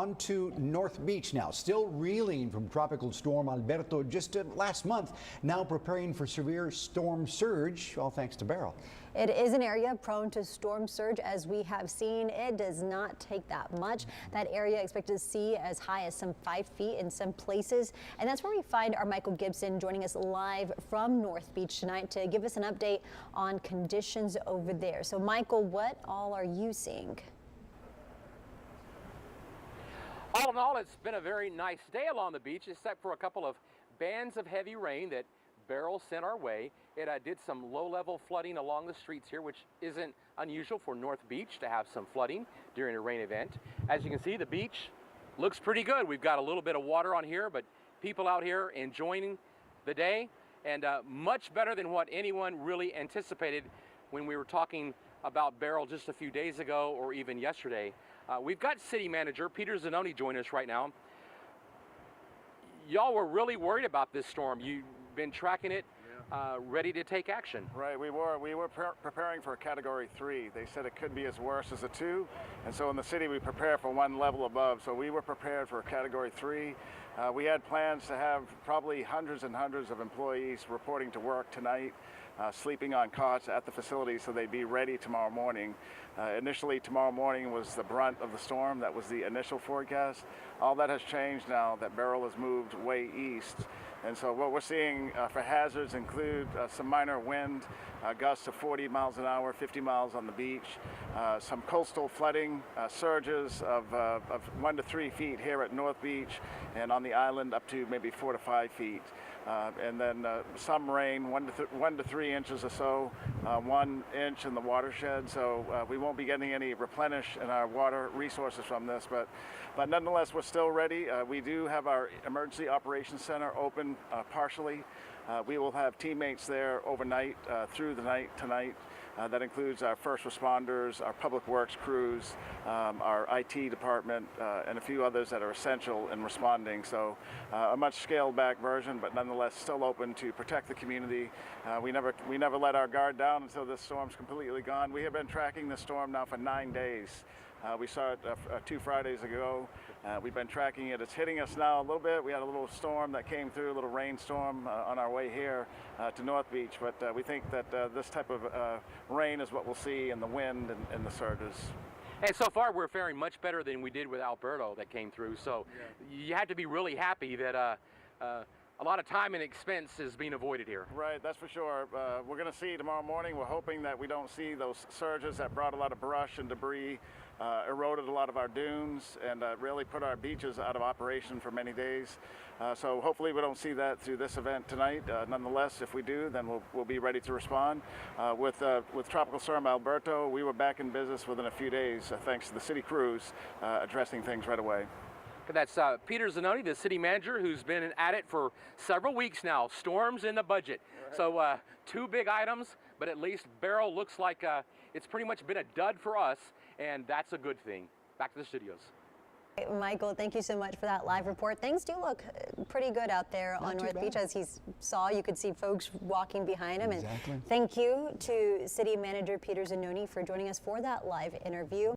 On to North Beach now, still reeling from Tropical Storm Alberto just last month, now preparing for severe storm surge, all thanks to Beryl. It is an area prone to storm surge, as we have seen. It does not take that much. That area expected to see as high as some 5 feet in some places. And that's where we find our Michael Gibson joining us live from North Beach tonight to give us an update on conditions over there. So Michael, what all are you seeing? All in all, it's been a very nice day along the beach, except for a couple of bands of heavy rain that Beryl sent our way. It did some low-level flooding along the streets here, which isn't unusual for North Beach to have some flooding during a rain event. As you can see, the beach looks pretty good. We've got a little bit of water on here, but people out here enjoying the day, and much better than what anyone really anticipated when we were talking about Beryl just a few days ago or even yesterday. We've got City Manager Peter Zanoni joining us right now. Y'all were really worried about this storm. You've been tracking it, ready to take action. Right, we were preparing for a Category 3. They said it could be as worse as a 2, and so in the city we prepare for one level above. So we were prepared for a Category 3. We had plans to have probably hundreds and hundreds of employees reporting to work tonight, sleeping on cots at the facility so they'd be ready tomorrow morning. Initially, tomorrow morning was the brunt of the storm. That was the initial forecast. All that has changed now that Beryl has moved way east. And so what we're seeing for hazards include some minor wind, gusts of 40 miles an hour, 50 miles on the beach, some coastal flooding, surges of 1 to 3 feet here at North Beach, and on the island up to maybe 4 to 5 feet. And then some rain, 1 to 3 inches or so, 1 inch in the watershed. So we won't be getting any replenish in our water resources from this, but nonetheless, we're still ready. We do have our Emergency Operations Center open partially. We will have teammates there overnight, through the night tonight. That includes our first responders, our public works crews, our IT department, and a few others that are essential in responding. So a much scaled back version, but nonetheless still open to protect the community. We never let our guard down until this storm's completely gone. We have been tracking this storm now for 9 days. We saw it 2 Fridays ago. We've been tracking it. It's hitting us now a little bit. We had a little storm that came through, a little rainstorm on our way here to North Beach. But we think that this type of rain is what we'll see in the wind and the surges. And so far, we're faring much better than we did with Alberto that came through. So you have to be really happy that a lot of time and expense is being avoided here. Right, that's for sure. We're going to see tomorrow morning. We're hoping that we don't see those surges that brought a lot of brush and debris, eroded a lot of our dunes, and really put our beaches out of operation for many days. So hopefully we don't see that through this event tonight. Nonetheless, if we do, then we'll be ready to respond. With Tropical Storm Alberto, we were back in business within a few days, thanks to the city crews addressing things right away. That's Peter Zanoni, the city manager, who's been at it for several weeks now. Storms in the budget. Right. So 2 big items, but at least Beryl looks like it's pretty much been a dud for us, and that's a good thing. Back to the studios. Michael, thank you so much for that live report. Things do look pretty good out there on North Beach. As he saw, you could see folks walking behind him. Exactly. And thank you to City Manager Peter Zanoni for joining us for that live interview.